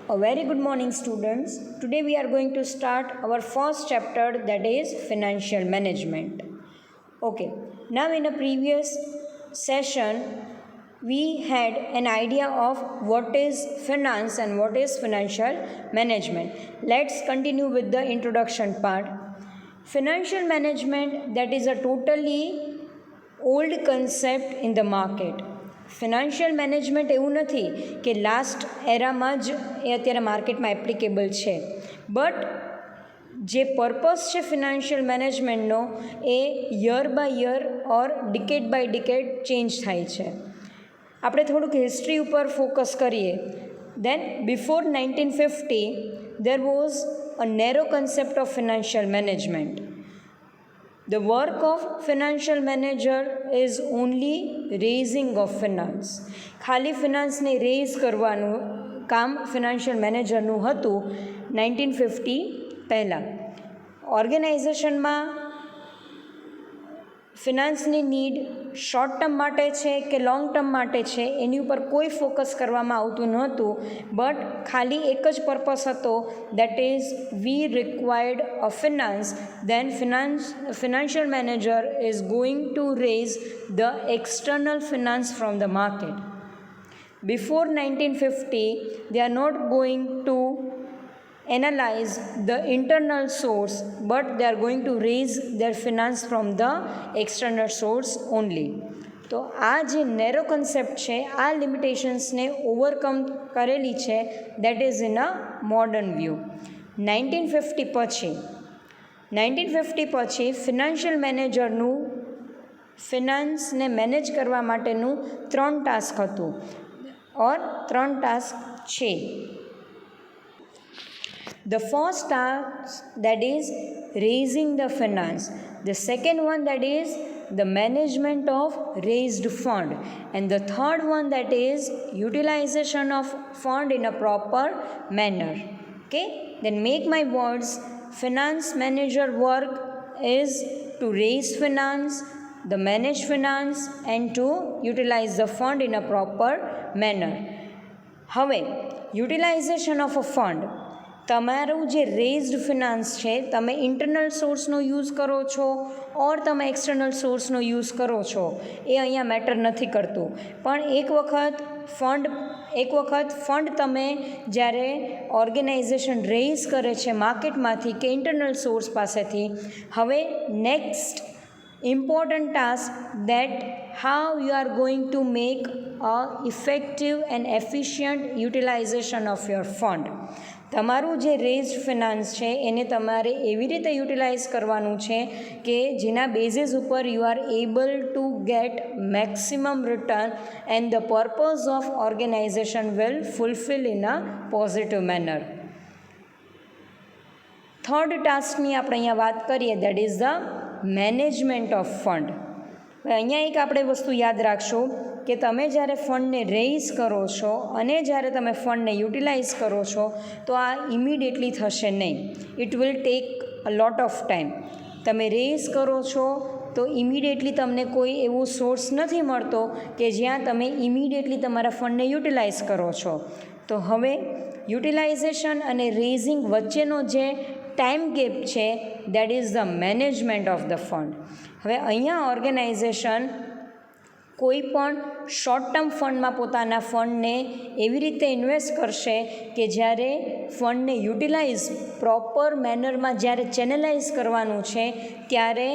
A very good morning, students. Today we are going to start our first chapter, that is financial management. Okay, now in a previous session we had an idea of what is finance and what is financial management. Let's continue with the introduction part. Financial management, that is a totally old concept in the market. Financial management એવું નથી કે last એરામાં જ એ અત્યારે માર્કેટમાં applicable છે, but જે purpose છે financial મેનેજમેન્ટનો એ year by year or decade by decade change થાય છે. આપણે થોડુંક હિસ્ટ્રી ઉપર ફોકસ કરીએ. Then before 1950 there was a narrow concept of financial management. The work of financial manager is only raising of finance. ખાલી ફિનાન્સને rays કરવાનું કામ financial મેનેજરનું હતું 1950 પહેલાં. ઓર્ગેનાઇઝેશનમાં ફિનાન્સની નીડ શોર્ટ ટર્મ માટે છે કે લોંગ ટર્મ માટે છે એની ઉપર કોઈ ફોકસ કરવામાં આવતું નહોતું, બટ ખાલી એક જ પર્પસ હતો, that is we required a finance, then financial manager is going to raise the external finance from the market. Before 1950 they are not going to analyze the internal source, but they are going to raise their finance from the external source only. તો આ જે narrow concept છે આ લિમિટેશન્સને overcome કરેલી છે, that is in a modern view. 1950 પછી financial મેનેજરનું ફિનાન્સને manage કરવા માટેનું 3 ટાસ્ક હતું ઓર 3 ટાસ્ક છે. The first task, that is raising the finance. The second one, that is the management of raised fund. And the third one, that is utilization of fund in a proper manner. Okay, then make my words. Finance manager work is to raise finance, the manage finance and to utilize the fund in a proper manner. હવે utilization of a fund, તમારું જે raised finance છે તમે internal સોર્સનો use કરો છો ઓર તમે external સોર્સનો યુઝ કરો છો એ અહીંયા મેટર નથી કરતું, પણ એક વખત ફંડ તમે જ્યારે ઓર્ગેનાઇઝેશન રેઇઝ કરે છે માર્કેટમાંથી કે ઇન્ટરનલ સોર્સ પાસેથી, હવે next important task, that how you are going to make a effective and efficient utilization of your fund. તમારું જે રેઝડ ફિનાન્સ છે એને તમારે એવી રીતે યુટિલાઇઝ કરવાનું છે કે જેના બેઝિસ ઉપર you are able to get maximum return and the purpose of organization will fulfill in a positive manner. Third ટાસ્કની આપણે અહીંયા વાત કરીએ, that is the management of fund. અહીંયા એક આપણે વસ્તુ યાદ રાખશો કે તમે જ્યારે ફંડને રેઇઝ કરો છો અને જ્યારે તમે ફંડને યુટિલાઇઝ કરો છો તો આ ઇમિડિયેટલી થશે નહીં. It will take a lot of time. તમે રેઇઝ કરો છો તો ઇમિડિયેટલી તમને કોઈ એવો સોર્સ નથી મળતો કે જ્યાં તમે ઇમિડિયેટલી તમારા ફંડને યુટિલાઇઝ કરો છો. તો હવે યુટિલાઇઝેશન અને રેઇઝિંગ વચ્ચેનો જે ટાઈમ ગેપ છે, that is the management of the fund. હવે અહીંયા ઓર્ગેનાઇઝેશન કોઈ પણ શોર્ટ ટર્મ ફંડમાં પોતાના ફંડને એવી રીતે ઇન્વેસ્ટ કરશે કે જ્યારે ફંડને યુટિલાઇઝ પ્રોપર મેનરમાં જ્યારે ચેનલાઇઝ કરવાનું છે ત્યારે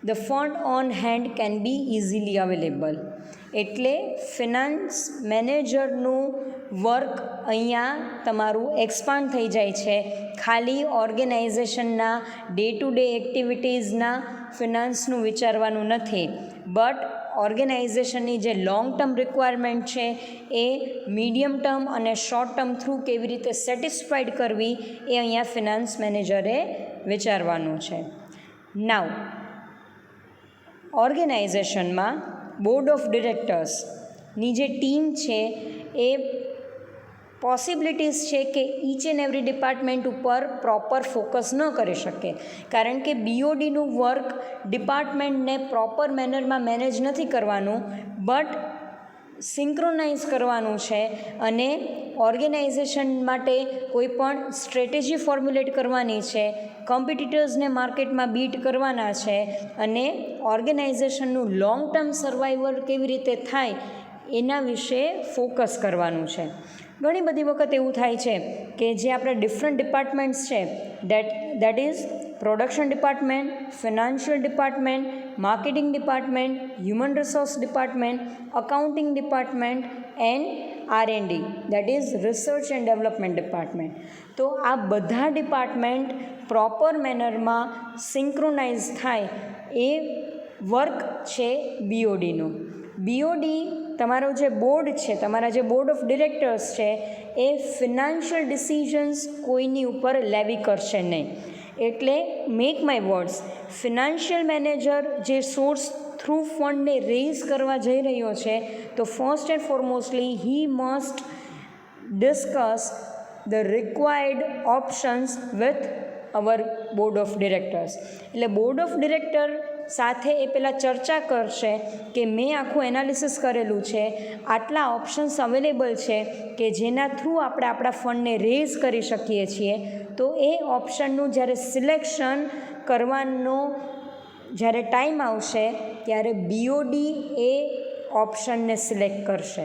the fund on hand can be easily available. એટલે ફિનાન્સ મેનેજરનું વર્ક અહીંયા તમારું એક્સપાન્ડ થઈ જાય છે. ખાલી ઓર્ગેનાઇઝેશનના ડે ટુ ડે એક્ટિવિટીઝના ફિનાન્સનું વિચારવાનું નથી, બટ ઓર્ગેનાઇઝેશનની જે લોંગ ટર્મ રિક્વાયરમેન્ટ છે એ મીડિયમ ટર્મ અને શોર્ટ ટર્મ થ્રુ કેવી રીતે સેટિસ્ફાઈડ કરવી એ અહીંયા ફિનાન્સ મેનેજરે વિચારવાનું છે. નાવ ઓર્ગેનાઇઝેશનમાં બોર્ડ ઓફ ડિરેક્ટર્સની જે ટીમ છે એ પોસિબિલિટીઝ છે કે ઈચ એન્ડ એવરી ડિપાર્ટમેન્ટ ઉપર પ્રોપર ફોકસ ન કરી શકે, કારણ કે બીઓડીનું વર્ક ડિપાર્ટમેન્ટને પ્રોપર મેનરમાં મેનેજ નથી કરવાનું, બટ સિંક્રોનાઇઝ કરવાનું છે અને ઓર્ગેનાઇઝેશન માટે કોઈ પણ સ્ટ્રેટેજી ફોર્મ્યુલેટ કરવાની છે, કોમ્પિટિટર્સને માર્કેટમાં બીટ કરવાના છે અને ઓર્ગેનાઇઝેશનનું લોંગ ટર્મ સર્વાઈવલ કેવી રીતે થાય એના વિશે ફોકસ કરવાનું છે. ઘણી બધી વખત એવું થાય છે કે જે આપણા ડિફરન્ટ ડિપાર્ટમેન્ટ્સ છે that is production department, financial department, marketing department, human resource department, accounting department and R&D that is research and development department. તો આ બધા ડિપાર્ટમેન્ટ પ્રોપર મેનરમાં સિંક્રોનાઇઝ થાય એ વર્ક છે BODનું. BOD તમારો જે બોર્ડ છે, તમારા જે બોર્ડ ઓફ ડિરેક્ટર્સ છે એ ફિનાન્શિયલ ડિસિઝન્સ કોઈની ઉપર લેવી કરશે નહીં. એટલે make my words, financial manager જે સોર્સ થ્રુ ફંડને રેઝ કરવા જઈ રહ્યો છે તો first and foremostly he must discuss the required options with our board of directors. એટલે બોર્ડ ઓફ ડિરેક્ટર સાથે એ પહેલાં ચર્ચા કરશે કે મેં આખું એનાલિસિસ કરેલું છે, આટલા ઓપ્શન્સ અવેલેબલ છે કે જેના થ્રુ આપણે આપણા ફંડને રેઝ કરી શકીએ છીએ. તો એ ઓપ્શનનું જ્યારે સિલેક્શન કરવાનો જ્યારે ટાઈમ આવશે ત્યારે BOD એ ઓપ્શનને સિલેક્ટ કરશે.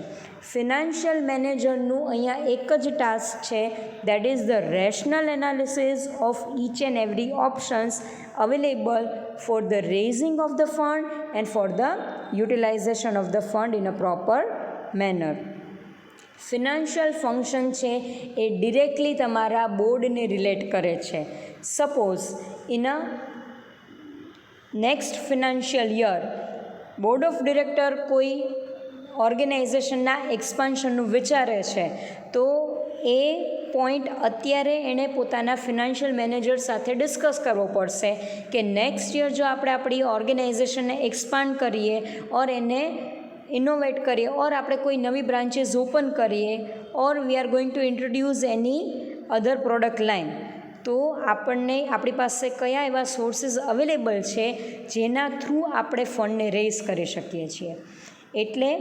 ફિનાન્શિયલ મેનેજરનું અહીંયા એક જ ટાસ્ક છે that is the rational analysis of each and every options available for the raising of the fund and for the utilization of the fund in a proper manner. Financial function છે એ directly તમારા બોર્ડને relate કરે છે. Suppose in a next financial year board of director કોઈ ઓર્ગેનાઇઝેશનના એક્સપાન્શનનું વિચારે છે તો એ point અત્યારે એણે પોતાના ફિનાન્શિયલ મેનેજર સાથે ડિસ્કસ કરવો પડશે કે નેક્સ્ટ યર જો આપણે આપણી ઓર્ગેનાઇઝેશનને એક્સપાન્ડ કરીએ ઓર એને ઇનોવેટ કરીએ ઓર આપણે કોઈ નવી બ્રાન્ચીસ ઓપન કરીએ or we are going to introduce any other product line, તો આપણને આપણી પાસે કયા એવા સોર્સિસ અવેલેબલ છે જેના થ્રુ આપણે ફંડને રેઝ કરી શકીએ છીએ. એટલે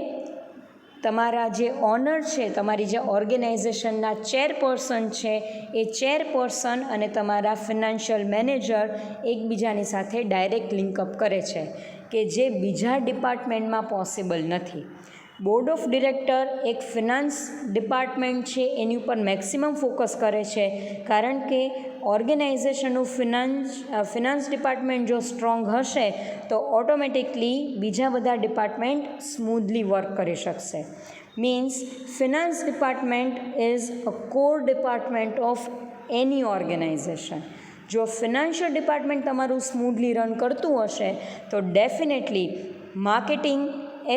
તમારા જે ઓનર છે, તમારી જે ઓર્ગેનાઇઝેશનના ચેરપર્સન છે એ ચેરપર્સન અને તમારા ફિનાન્શિયલ મેનેજર એકબીજાની સાથે ડાયરેક્ટ લિંકઅપ કરે છે કે જે બીજા ડિપાર્ટમેન્ટમાં પોસિબલ નથી. બોર્ડ ઓફ ડિરેક્ટર એક ફિનાન્સ ડિપાર્ટમેન્ટ છે એની ઉપર મેક્સિમમ ફોકસ કરે છે કારણ કે ઓર્ગેનાઇઝેશનનું ફિનાન્સ ડિપાર્ટમેન્ટ જો સ્ટ્રોંગ હશે તો ઓટોમેટિકલી બીજા બધા ડિપાર્ટમેન્ટ સ્મૂધલી વર્ક કરી શકશે. Means finance department is a core department of any organization. જો ફિનાન્શિયલ ડિપાર્ટમેન્ટ તમારું સ્મૂધલી રન કરતું હશે તો ડેફિનેટલી માર્કેટિંગ,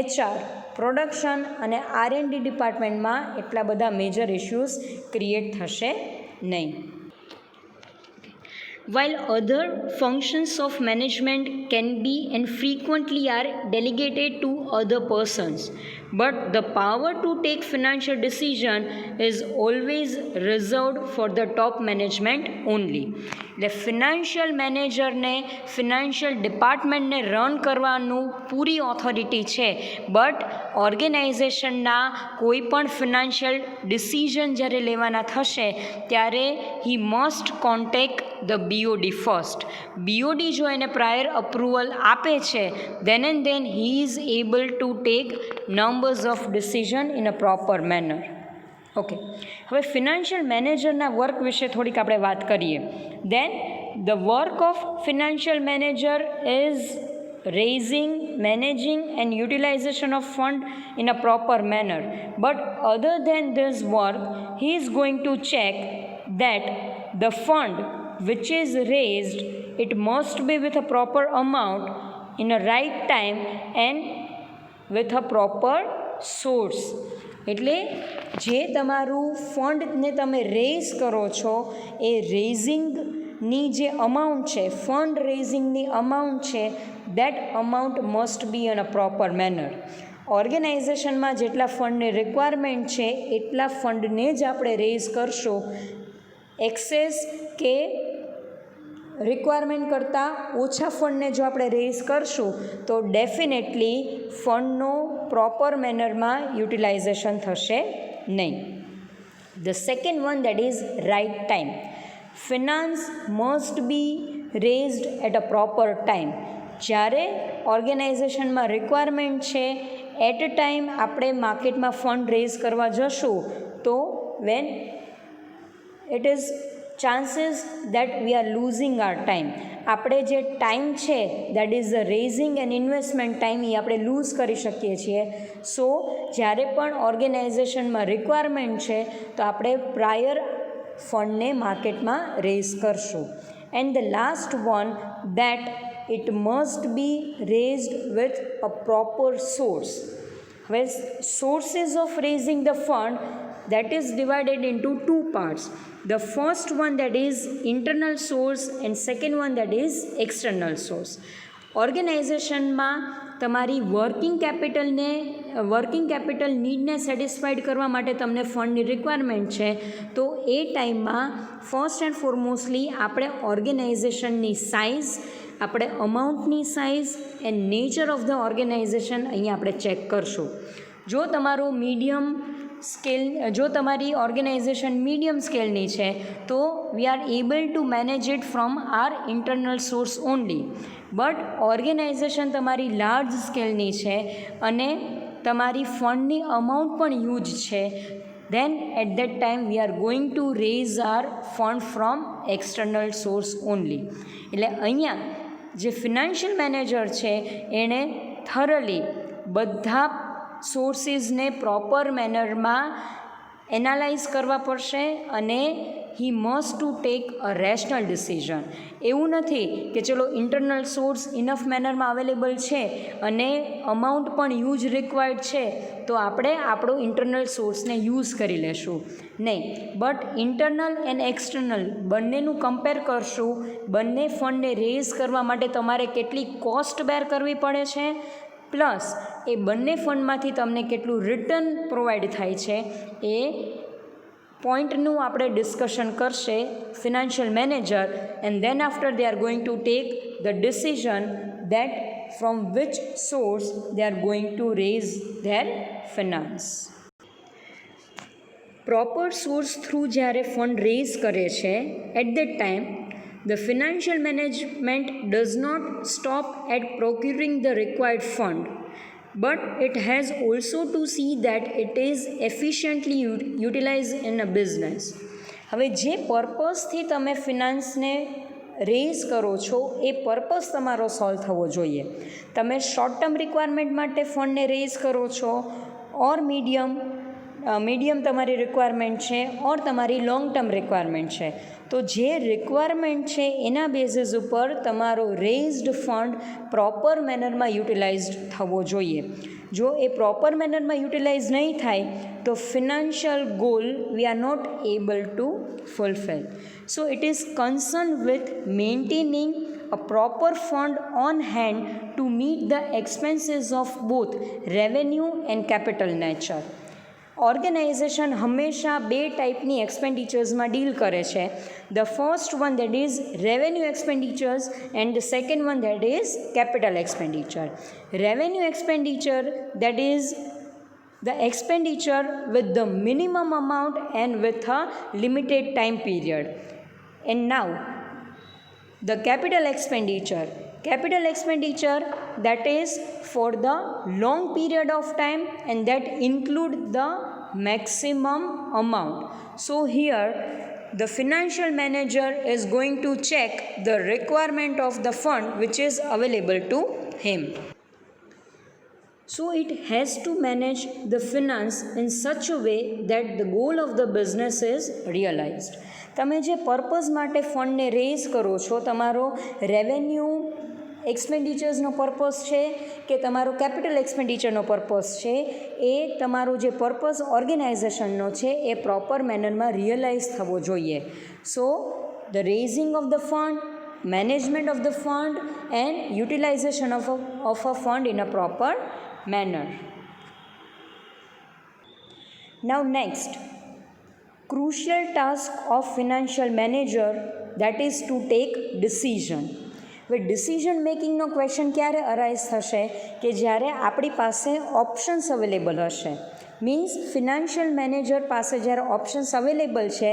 HR, પ્રોડક્શન અને R&D ડિપાર્ટમેન્ટમાં એટલા બધા મેજર ઇશ્યુઝ ક્રિએટ થશે નહીં. While other functions of management can be and frequently are delegated to other persons, but the power to take financial decision is always reserved for the top management only. એટલે financial મેનેજરને financial ડિપાર્ટમેન્ટને run કરવાનું પૂરી authority છે, but ઓર્ગેનાઇઝેશનના કોઈ પણ financial decision જ્યારે લેવાના થશે ત્યારે he must contact the BOD first. BOD જો એને પ્રાયર અપ્રુવલ આપે છે then and then he is able to take numbers of decision in a proper manner. Okay, હવે ફિનાન્શિયલ મેનેજરના વર્ક વિશે થોડીક આપણે વાત કરીએ. Then the work of financial manager is raising, managing and utilization of fund in a proper manner. But other than this work, he is going to check that the fund which is raised, it must be with a proper amount in a right time and with a proper source. એટલે જે તમારું ફંડને તમે rays કરો છો એ રેઝિંગની જે amount છે, fund રેઝિંગની amount છે, that amount must be in a proper manner. ઓર્ગેનાઇઝેશનમાં જેટલા ફંડની રિક્વાયરમેન્ટ છે એટલા ફંડને જ આપણે રેઝ કરશું. એક્સેસ કે રિક્વાયરમેન્ટ કરતાં ઓછા ફંડને જો આપણે રેઝ કરશું તો ડેફિનેટલી ફંડનો પ્રોપર મેનરમાં યુટિલાઇઝેશન થશે નહીં. The second one, that is right time. Finance must be raised at a proper time. જ્યારે ઓર્ગેનાઇઝેશનમાં રિક્વાયરમેન્ટ છે એટ અ ટાઈમ આપણે માર્કેટમાં ફંડ રેઝ કરવા જશું તો when it is chances that we are losing our time. આપણે જે ટાઈમ છે that is the raising and investment time એ આપણે લૂઝ કરી શકીએ છીએ. સો જ્યારે પણ ઓર્ગેનાઇઝેશનમાં રિક્વાયરમેન્ટ છે તો આપણે પ્રાયર ફંડને માર્કેટમાં રેઝ કરશું. And the last one, that it must be raised with a proper source. હવે sources of raising the fund, that is divided into two parts. The first one, that is internal source, and second one, that is external source. ઓર્ગેનાઇઝેશનમાં તમારી working capital નીડને satisfied કરવા માટે તમને ફંડની requirement છે તો એ ટાઈમમાં first and ફોરમોસ્ટલી આપણે ઓર્ગેનાઇઝેશનની size, આપણે અમાઉન્ટની size and nature of the organisation અહીંયા આપણે ચેક કરશું. જો તમારી ઓર્ગેનાઇઝેશન મીડિયમ સ્કેલની છે તો we are able to manage it from our internal source only. But organization તમારી લાર્જ સ્કેલની છે અને તમારી ફંડની અમાઉન્ટ પણ હ્યુજ છે, then at that time we are going to raise our fund from external source only. એટલે અહીંયા જે ફિનાન્શિયલ મેનેજર છે એણે થરલી બધા સોર્સિસને પ્રોપર મેનરમાં એનાલાઇઝ કરવા પડશે અને he must to take a rational decision. એવું નથી કે ચલો ઇન્ટરનલ સોર્સ ઇનફ મેનરમાં અવેલેબલ છે અને અમાઉન્ટ પણ યુઝ રિક્વાયર્ડ છે તો આપણે આપણો ઇન્ટરનલ સોર્સને યુઝ કરી લેશું. નહીં, બટ ઇન્ટરનલ એન્ડ એક્સટર્નલ બંનેનું કમ્પેર કરશું. બંને ફંડને રેઝ કરવા માટે તમારે કેટલી કોસ્ટ બેર કરવી પડે છે, પ્લસ એ બંને ફંડમાંથી તમને કેટલું રિટર્ન પ્રોવાઈડ થાય છે એ પોઈન્ટનું આપણે ડિસ્કશન કરશે financial manager. And then after they are going to take the decision that from which source they are going to raise their finance. Proper source through જ્યારે ફંડ રેઝ કરે છે at that time the financial management does not stop at procuring the required fund, but it has also to see that it is efficiently utilized in a business. હવે જે પર્પઝથી તમે ફિનાન્સને rays કરો છો એ purpose તમારો solve થવો જોઈએ. તમે short term requirement માટે ફંડને રેઝ કરો છો ઓર મીડિયમ તમારી રિક્વાયરમેન્ટ છે ઓર તમારી લોંગ ટર્મ રિક્વાયરમેન્ટ છે, તો જે રિક્વાયરમેન્ટ છે એના બેઝિસ ઉપર તમારો રેઝડ ફંડ પ્રોપર મેનરમાં યુટિલાઇઝડ થવો જોઈએ. જો એ પ્રોપર મેનરમાં યુટિલાઇઝ નહીં થાય તો financial goal we are not able to fulfill. So it is concern with maintaining a proper fund on hand to meet the expenses of both revenue and capital nature. Organisation હંમેશા બે ટાઈપની એક્સપેન્ડિચર્સમાં deal કરે છે. The first one that is revenue expenditures and the second one that is capital expenditure. Revenue expenditure that is the expenditure with the minimum amount and with a limited time period. And now the capital expenditure that is for the long period of time and that include the maximum amount. So here the financial manager is going to check the requirement of the fund which is available to him. So it has to manage the finance in such a way that the goal of the business is realized. તમે જે purpose માટે ફંડને rays કરો છો, તમારો revenue એક્સપેન્ડિચર્સનો purpose છે કે તમારો capital એક્સપેન્ડિચરનો purpose છે, એ તમારો જે પર્પઝ ઓર્ગેનાઇઝેશનનો છે એ પ્રોપર મેનરમાં રિયલાઇઝ થવો જોઈએ. So the raising of the fund, management of the fund and utilization of a fund in a proper manner. Now next, crucial task of financial manager, that is to take decision. હવે decision મેકિંગનો question ક્યારે arise થશે કે જ્યારે આપણી પાસે options available હશે. Means financial manager પાસે જ્યારે ઓપ્શન્સ અવેલેબલ છે,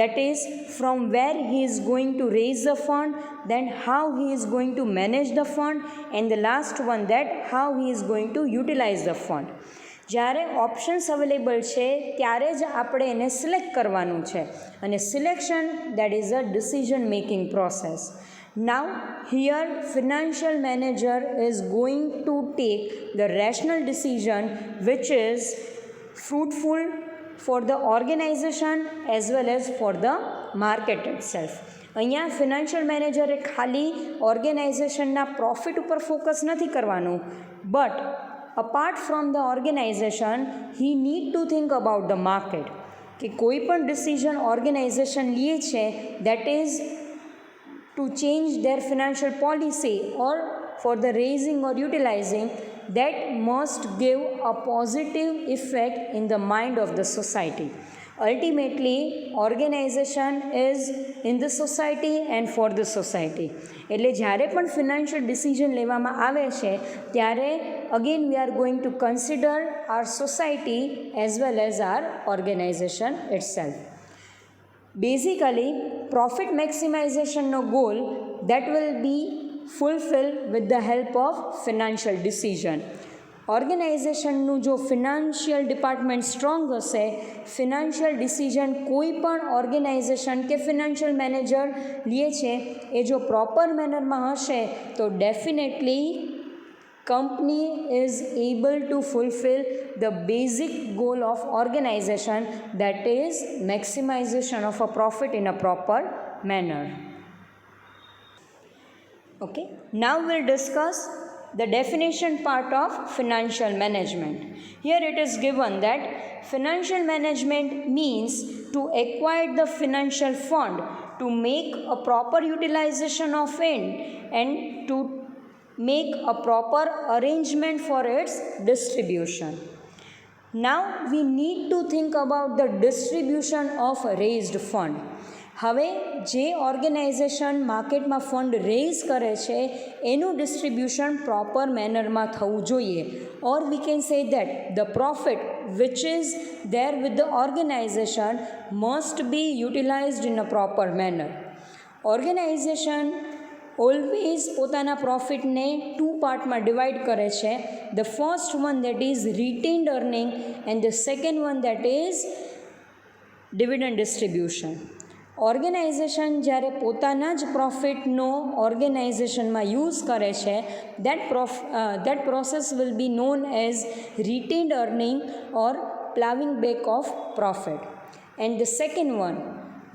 that is from where he is going to raise the fund, then how he is going to manage the fund, and the last one that how he is going to utilize the fund. જ્યારે options available છે ત્યારે જ આપણે એને select કરવાનું છે, અને selection that is a decision making process. Now here financial manager is going to take the rational decision which is fruitful for the organization as well as for the market itself. અહીંયા financial મેનેજરે ખાલી ઓર્ગેનાઇઝેશનના profit ઉપર focus નથી કરવાનું, but apart from the organization he need to think about the market. કે કોઈ પણ ડિસિઝન ઓર્ગેનાઇઝેશન લે છે that is to change their financial policy or for the raising or utilizing, that must give a positive effect in the mind of the society. Ultimately organization is in the society and for the society. એટલે જ્યારે પણ financial decision લેવામાં આવે છે ત્યારે again we are going to consider our society as well as our organization itself. Basically profit maximizationનો goal that will be fulfilled with the help of financial decision. ઓર્ગેનાઇઝેશનનું જો financial department strong હશે, financial decision કોઈ પણ organisation કે financial manager લે છે એ જો proper મેનરમાં હશે તો definitely company is able to fulfill the basic goal of organization, that is maximization of a profit in a proper manner. Okay, now we'll discuss the definition part of financial management. Here it is given that financial management means to acquire the financial fund to make a proper utilization of it and to make a proper arrangement for its distribution. Now we need to think about the distribution of raised fund. હવે જે organisation માર્કેટમાં fund raise કરે છે એનું distribution proper મેનરમાં થવું જોઈએ, or we can say that the profit which is there with the organisation must be utilised in a proper manner. Organisation always પોતાના પ્રોફિટને 2 પાર્ટમાં ડિવાઈડ કરે છે. The first one that is retained earning and the second one that is dividend distribution. Organisation જ્યારે પોતાના જ પ્રોફિટનો ઓર્ગેનાઇઝેશનમાં યુઝ કરે છે that process will be known as retained earning or ploughing back of profit. And the second one,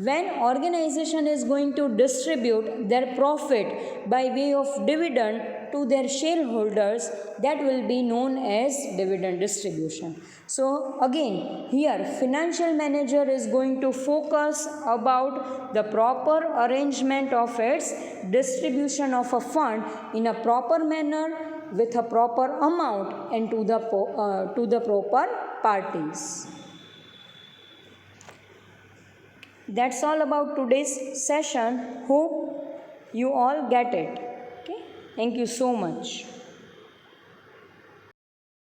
when organization is going to distribute their profit by way of dividend to their shareholders, that will be known as dividend distribution. So again here financial manager is going to focus about the proper arrangement of its distribution of a fund in a proper manner with a proper amount and to the proper parties. That's all about today's session. Hope you all get it. Okay, thank you so much.